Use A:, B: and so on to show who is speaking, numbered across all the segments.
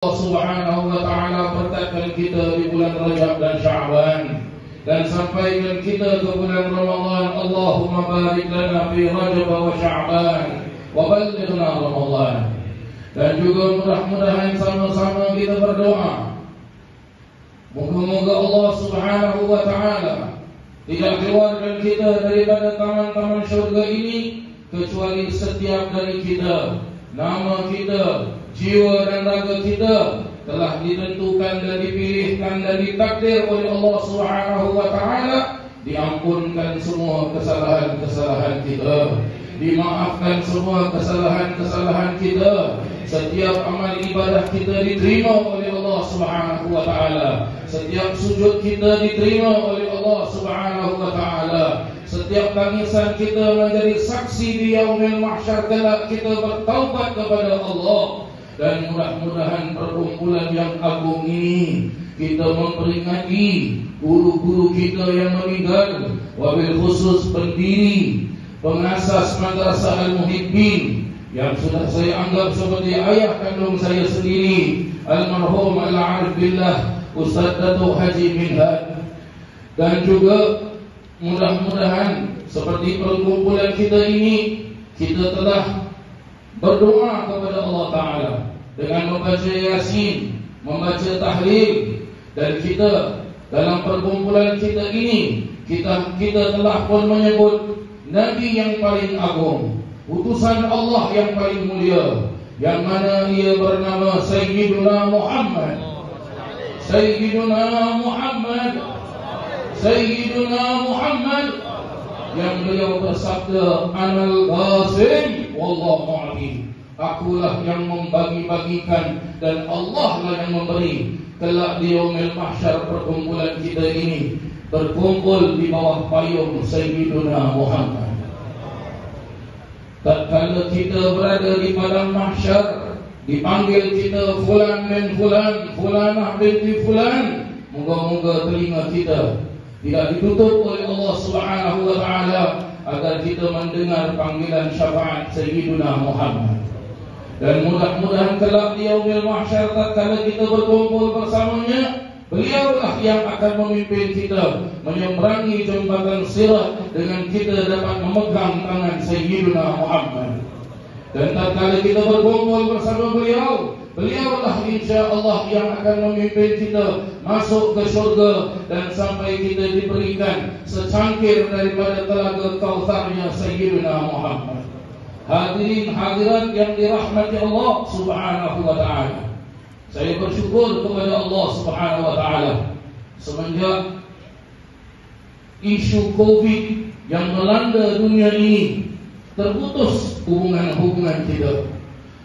A: Allah Subhanahu wa Ta'ala berkatkan kita di bulan Rajab dan Sya'ban, dan sampaikan kita ke bulan Ramadan. Allahumma barik lana fi Rajab wa Sya'ban wa ballighna Ramadan. Dan juga mudah-mudahan sama-sama kita berdoa, moga-moga Allah Subhanahu wa Ta'ala tidak keluarkan kita daripada taman-taman syurga ini kecuali setiap dari kita, nama kita, jiwa dan raga kita telah ditentukan dan dipilihkan dan ditakdir oleh Allah Subhanahu wa Ta'ala, diampunkan semua kesalahan-kesalahan kita, dimaafkan semua kesalahan-kesalahan kita, setiap amal ibadah kita diterima oleh Allah Subhanahu wa Ta'ala, setiap sujud kita diterima oleh Allah Subhanahu wa Ta'ala, setiap tangisan kita menjadi saksi di yaumil mahsyar kelak kita bertaubat kepada Allah. Dan mudah-mudahan perkumpulan yang agung ini kita memperingati guru-guru kita yang meninggal, wabil khusus pendiri pengasas Madrasah Al-Muhibbin yang sudah saya anggap seperti ayah kandung saya sendiri, almarhum Al-Arif Billah Ustaz Datuk Haji Minhad. Dan juga mudah-mudahan seperti perkumpulan kita ini, kita telah berdoa kepada Allah Ta'ala dengan membaca Yasin, membaca tahlil, dan kita dalam perkumpulan kita ini kita telah pun menyebut Nabi yang paling agung, utusan Allah yang paling mulia, yang mana ia bernama Sayyiduna Muhammad. Sayyiduna Muhammad, Sayyiduna Muhammad, yang beliau bersabda, Anal Qasim wallahu a'lam, akulah yang membagi-bagikan dan Allah lah yang memberi. Kelak di yaumil mahsyar perkumpulan kita ini berkumpul di bawah payung Sayyiduna Muhammad. Tatkala kita berada di padang mahsyar, dipanggil kita fulan bin fulan, fulanah binti fulan, moga-moga telinga kita tidak ditutup oleh Allah Subhanahu wa Ta'ala agar kita mendengar panggilan syafaat Sayyiduna Muhammad. Dan mudah-mudahan kelak di yaumil mahsyar tatkala kita berkumpul bersamanya, beliaulah yang akan memimpin kita menyeberangi jembatan sirat dengan kita dapat memegang tangan Sayyiduna Muhammad. Dan tatkala kita berkumpul bersama beliau, beliaulah insya-Allah yang akan memimpin kita masuk ke syurga dan sampai kita diberikan secangkir daripada telaga Kautsarnya Sayyidina Muhammad. Hadirin hadirat yang dirahmati Allah Subhanahu wa Ta'ala, saya bersyukur kepada Allah Subhanahu wa Ta'ala semenjak isu Covid yang melanda dunia ini, terputus hubungan-hubungan kita,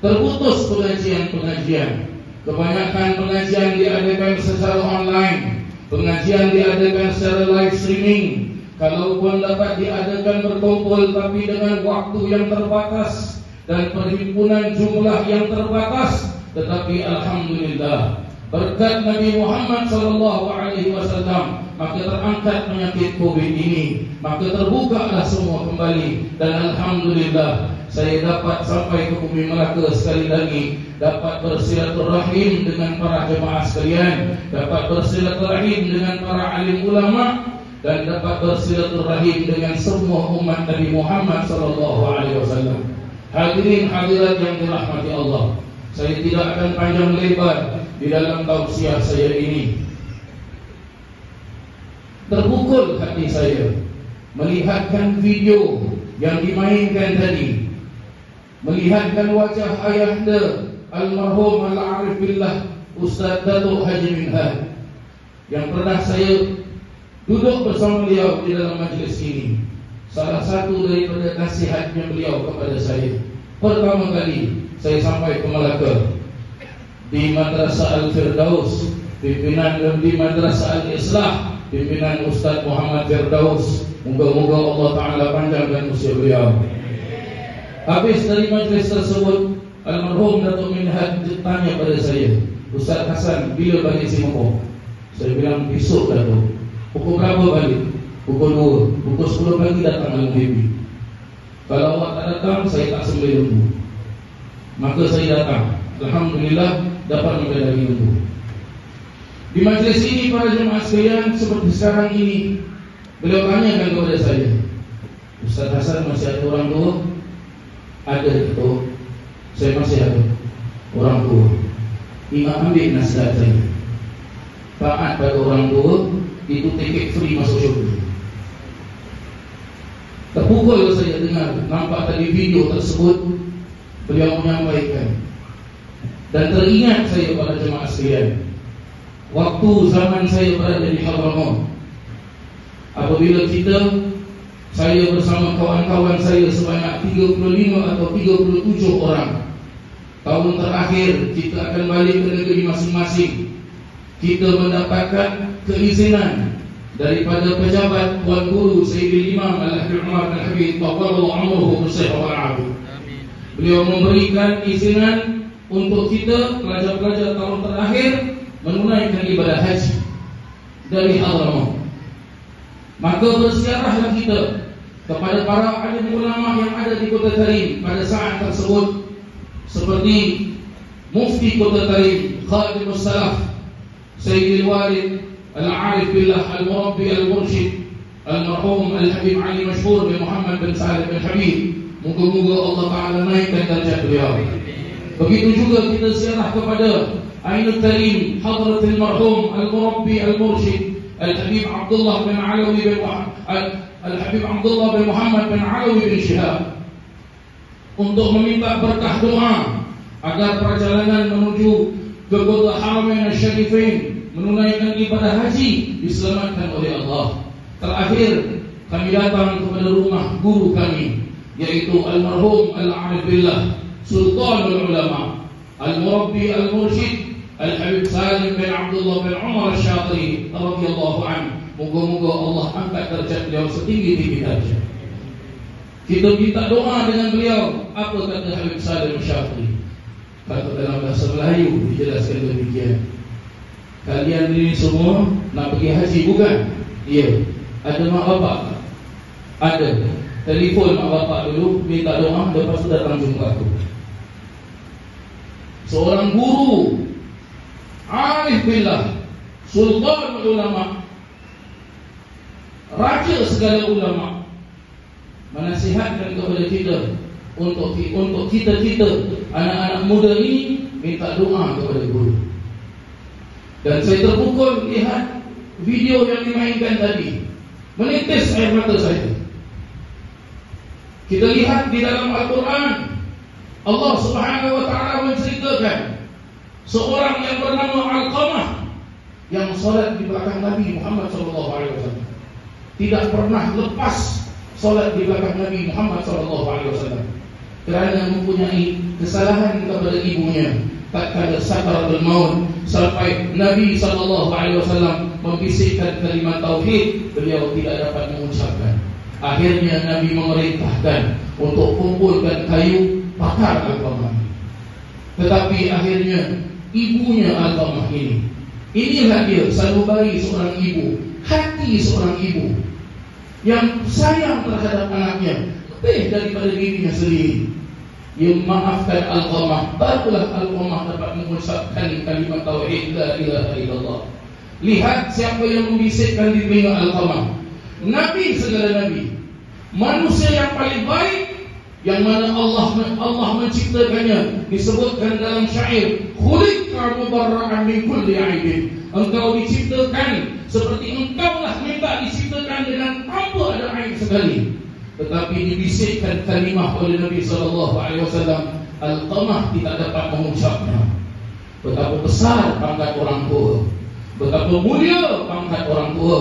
A: terputus pengajian-pengajian. Kebanyakan pengajian diadakan secara online, pengajian diadakan secara live streaming. Kalaupun dapat diadakan berkumpul tapi dengan waktu yang terbatas dan perhimpunan jumlah yang terbatas, tetapi alhamdulillah berkat Nabi Muhammad SAW maka terangkat penyakit Covid ini, maka terbukalah semua kembali. Dan alhamdulillah saya dapat sampai ke bumi Melaka sekali lagi, dapat bersilaturahim dengan para jemaah sekalian, dapat bersilaturahim dengan para alim ulama, dan dapat bersilaturahim dengan semua umat Nabi Muhammad SAW. Hadirin hadirat yang dirahmati Allah, saya tidak akan panjang lebar di dalam tausiah saya ini. Terpukul hati saya melihatkan video yang dimainkan tadi, melihatkan wajah ayahanda almarhum Al-Arif Billah Ustaz Datuk Haji Minhad yang pernah saya duduk bersama beliau di dalam majlis ini. Salah satu daripada nasihatnya beliau kepada saya, pertama kali saya sampai ke Melaka, di Madrasah Al-Firdaus, pimpinan di Madrasah Al-Islah, pimpinan Ustaz Muhammad Firdaus. Moga-moga Allah Ta'ala panjangkan usia beliau. Habis dari majlis tersebut, almarhum Datuk Minhad tanya pada saya, Ustaz Hasan, bila balik Singapura? Saya bilang, besok Datuk. Pukul berapa balik? Pukul 2. Pukul 10 pagi datang Al-Muhibbi. Kalau awak tak datang, saya tak sembelih. Maka saya datang. Alhamdulillah dapat membela ilmu. Di majlis ini para jemaah sekalian, seperti sekarang ini, beliau tanyakan kepada saya, Ustaz Hasan, masih ada orang tua? Ada, Ketua. Saya masih ada orang tua. Ingat ambil nasihat saya, taat pada orang tua itu tiket free masuk syurga. Terpukul saya dengar, nampak tadi video tersebut beliau menyampaikan, dan teringat saya pada jemaah sekalian, waktu zaman saya berada di Hadramaut, apabila saya bersama kawan-kawan saya sebanyak 35 atau 37 orang, tahun terakhir kita akan balik ke negeri masing-masing, kita mendapatkan keizinan daripada pejabat Tuan Guru Sayyidil Imam Al-Habib Umar bin Habib Taqallahu Amruhu Bersihah Wal-Abu. Beliau memberikan izinan untuk kita pelajar-pelajar tahun terakhir menunaikan ibadah haji dari Hadramaut. Maka bersiarahlah kita kepada para alim ulama yang ada di Kota Tarim pada saat tersebut, seperti Mufti Kota Tarim, Khadimus Salaf, Sayyidil Walid Al-Arif Billah Al-Murabbi Al-Mursyid Al-Marhum Al-Habib Ali Mashhur bin Muhammad bin Salim bin Habib. Moga-moga Allah Ta'ala naikkan darjat beliau. Begitu juga kita ziarah kepada Ainul Karim Hadratul Marhum Al-Murabbi Al-Mursyid Al-Habib Abdullah bin Alawi bin Al-Habib Abdullah bin Muhammad bin Alawi bin Shihab, untuk meminta berkah doa agar perjalanan menuju ke Kota Haramain Asy-Syarifain menunaikan ibadah haji diselamatkan oleh Allah. Terakhir kami datang kepada rumah guru kami, yaitu Al-Marhum Al-Arif Billah Sultanul Ulama Al-Murabbi Al-Mursyid Al-Habib Salim bin Abdullah bin Umar Asy-Syatiri radhiyallahu anhu. Moga-moga Allah angkat derajat beliau setinggi-tinggi derajat. Kita minta doa dengan beliau. Apa kata Habib Salim Asy-Syatiri? Kata dalam bahasa Melayu dijelaskan demikian, kalian ini semua nak pergi haji bukan? Ya. Ada mak bapak? Ada. Telefon mak bapak dulu, minta doa, lepas tu datang jumpa aku. Seorang guru Arif Billah, Sultan Ulama, raja segala ulama, menasihatkan kepada kita untuk kita anak-anak muda ini minta doa kepada guru. Dan saya terpukul lihat video yang dimainkan tadi, menitis air mata saya. Kita lihat di dalam Al-Quran, Allah Subhanahu wa Ta'ala menceritakan seorang yang bernama Alqamah yang salat di belakang Nabi Muhammad SAW. Tidak pernah lepas salat di belakang Nabi Muhammad SAW kerana mempunyai kesalahan kepada ibunya. Tatkala sakaratul maut, sampai Nabi SAW membisikkan kalimat tauhid, beliau tidak dapat mengucapkan. Akhirnya Nabi memerintahkan untuk kumpulkan kayu bakar Alqamah. Tetapi akhirnya ibunya Alqamah ini, inilah dia sanubari seorang ibu, hati seorang ibu yang sayang terhadap anaknya lebih daripada dirinya sendiri. Ia memaafkan Alqamah, barulah Alqamah dapat mengucapkan kalimat tauhid la ilaha illallah. Lihat siapa yang membisikkan di telinga Alqamah. Nabi segala nabi, manusia yang paling baik, yang mana Allah menciptakannya, disebutkan dalam syair, khuliqa mubarra'an min kulli aibin. Engkau diciptakan seperti engkaulah minta diciptakan dengan tanpa ada aib sekali. Tetapi dibisikkan kalimah oleh Nabi SAW, Alqamah tidak dapat mengucapnya. Betapa besar pangkat orang tua, betapa mulia pangkat orang tua.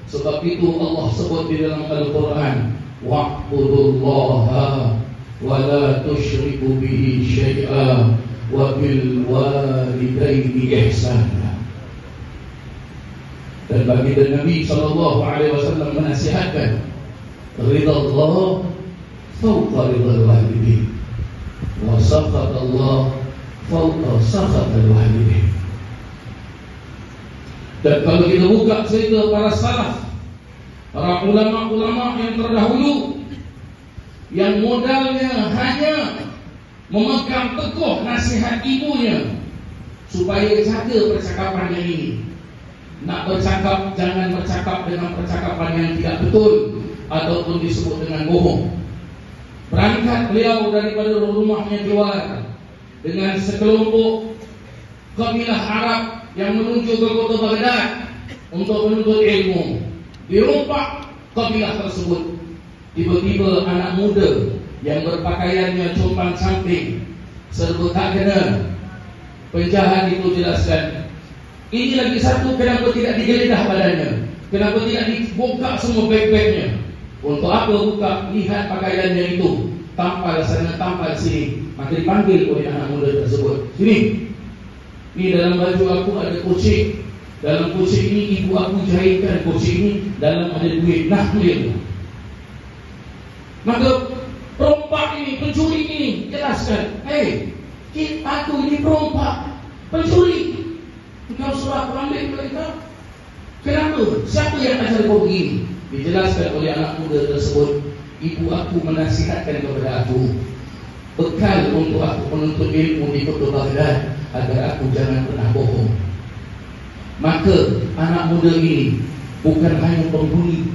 A: Sebab itu Allah sebut di dalam Al-Quran, wa'budullaha wa la tusyriku bihi syai'a wa bil walidaini ihsana. Dan baginda Nabi SAW menasihatkan, ridha Allah fawqa ridha al-walidin wa sakhat Allah fawqa sakhat al-walidin. Dan kalau kita buka cerita para salaf, para ulama-ulama yang terdahulu, yang modalnya hanya memegang teguh nasihat ibunya, supaya jaga percakapan ini. Nak bercakap, jangan bercakap dengan percakapan yang tidak betul ataupun disebut dengan bohong. Berangkat beliau daripada rumahnya keluar dengan sekelompok kabilah Arab yang menuju ke kota Baghdad untuk menuntut ilmu. Dirompak kabilah tersebut. Tiba-tiba anak muda yang berpakaiannya compang camping, serba tak kena. Penjahat itu jelaskan, ini lagi satu, kenapa tidak digeledah badannya? Kenapa tidak dibuka semua beg-begnya? Untuk apa buka? Lihat pakaiannya itu, tampal sana, tampal sini. Maka dipanggil oleh anak muda tersebut. Sini, ini dalam baju aku ada kucing. Dalam kucing ini ibu aku jahitkan kucing ini. Dalam ada duit, nah ambil. Maka perompak ini, pencuri ini jelaskan, hei, aku ini perompak, pencuri. Engkau suruh aku ambil mereka. Kenapa? Siapa yang ajar kau begini? Dijelaskan oleh anak muda tersebut, ibu aku menasihatkan kepada aku, bekal untuk aku menuntut ilmu di kota Baghdad, agar aku jangan pernah bohong. Maka anak muda ini bukan hanya penghuni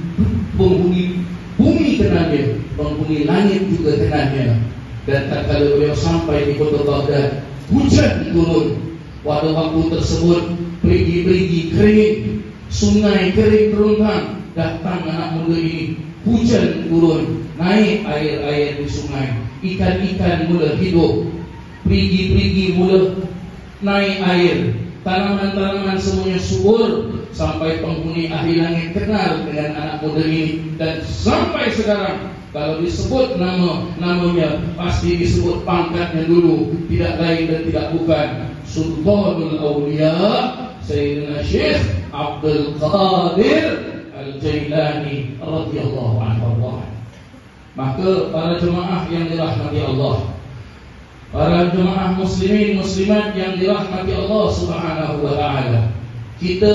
A: bumi kenanya, penghuni langit juga kenanya. Dan tak kala beliau sampai di kota Baghdad, hujan turun. Pada waktu tersebut perigi-perigi kering, sungai kering beruntang. Datang anak muda ini, hujan turun, naik air-air di sungai, ikan-ikan mula hidup, perigi-perigi mula naik air, tanaman-tanaman semuanya subur. Sampai penghuni ahli langit kenal dengan anak muda ini. Dan sampai sekarang kalau disebut namanya pasti disebut pangkatnya dulu, tidak lain dan tidak bukan Sultanul Awliya Sayyidina Syekh Abdul Qadir Al-Jailani radhiyallahu anhu. Maka para jemaah yang dirahmati Allah, para jemaah muslimin muslimat yang dirahmati Allah Subhanahu wa taala, kita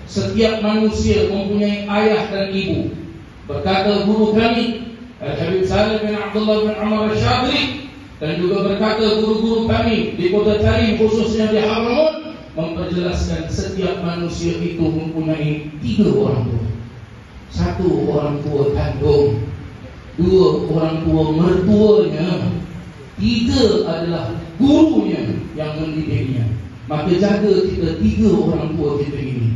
A: setiap manusia mempunyai ayah dan ibu. Berkata guru kami Al-Habib Salim bin Abdullah bin Umar Al-Syadri, dan juga berkata guru-guru kami di Kota Tarim, khususnya di Hadramaut, memperjelaskan setiap manusia itu mempunyai 3 orang tua. 1 orang tua kandung, 2 orang tua mertuanya, 3 adalah gurunya yang mendidiknya. Maka jaga kita 3 orang tua kita ini.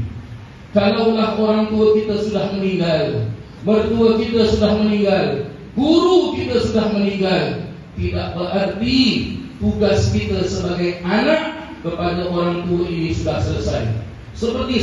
A: Kalaulah orang tua kita sudah meninggal, mertua kita sudah meninggal, guru kita sudah meninggal, tidak berarti tugas kita sebagai anak kepada orang tua ini sudah selesai. Seperti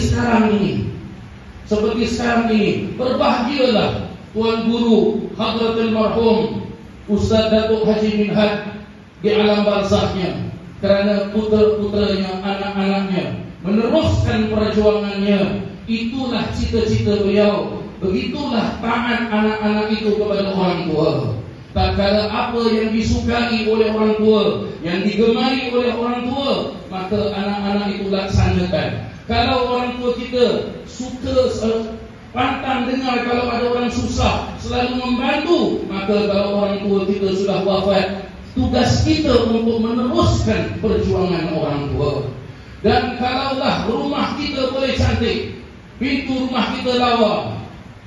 A: sekarang ini, berbahagialah Tuan Guru Hadratul Marhum Ustaz Datuk Haji Minhad di alam barzahnya, kerana putra-putranya, anak-anaknya meneruskan perjuangannya. Itulah cita-cita beliau. Begitulah taat anak-anak itu kepada orang tua. Tak kala apa yang disukai oleh orang tua, yang digemari oleh orang tua, maka anak-anak itu laksanakan. Kalau orang tua kita suka pantang dengar kalau ada orang susah, selalu membantu, maka kalau orang tua kita sudah wafat, tugas kita untuk meneruskan perjuangan orang tua. Dan kalaulah rumah kita boleh cantik, pintu rumah kita lawa,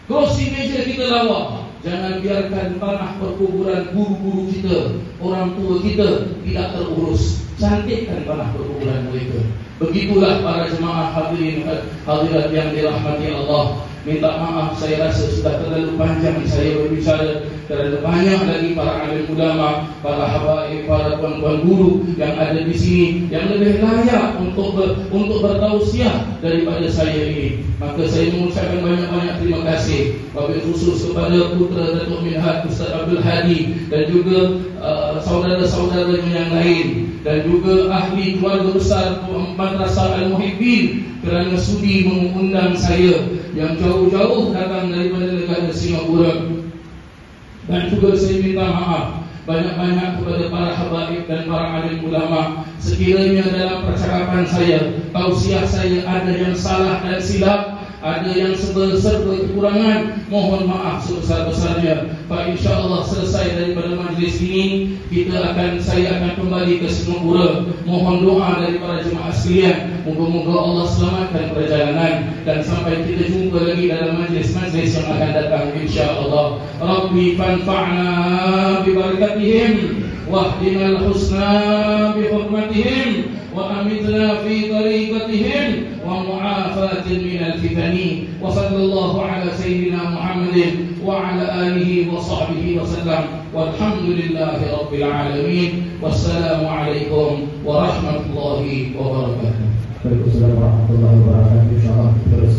A: kursi meja kita lawa, jangan biarkan tanah perkuburan guru-guru kita, orang tua kita tidak terurus. Cantikkan tanah perkuburan mereka. Begitulah para jemaah hadirin hadirat yang dirahmati Allah. Minta maaf, saya rasa sudah terlalu panjang saya berbicara. Terlalu banyak lagi para alim ulama, para habaib, para tuan-tuan guru yang ada di sini yang lebih layak untuk bertausiah daripada saya ini. Maka saya mengucapkan banyak-banyak terima kasih, wabil khusus kepada putra Datuk Minhad Ustaz Abdul Hadi, dan juga saudara-saudaranya yang lain, dan juga ahli keluarga besar Madrasah Al-Muhibbin, kerana sudi mengundang saya yang jauh-jauh datang daripada negara Singapura. Dan juga saya minta maaf banyak-banyak kepada para habaib dan para alim ulama. Sekiranya dalam percakapan saya, tausiah saya ada yang salah dan silap, Ada yang serba kekurangan, mohon maaf sebesar-besarnya. Pak, insya-Allah selesai daripada majlis ini, saya akan kembali ke Singapura. Mohon doa dari para jemaah sekalian, moga-moga Allah selamatkan perjalanan dan sampai kita jumpa lagi dalam majlis-majlis yang akan datang insya-Allah. Rabbi fanfa'na bi barakatihim wahdina al-husna bi hurmatihim wa amitna fi tariqatihim wa mu'afatin min al-fitani wa sallallahu ala sayyidina Muhammadin wa ala alihi wa sahbihi wa sallam walhamdulillahi rabbil alamin. Wassalamu alaikum warahmatullahi wabarakatuh.
B: Waalaikumsalam warahmatullahi wabarakatuh. Insyaallah terus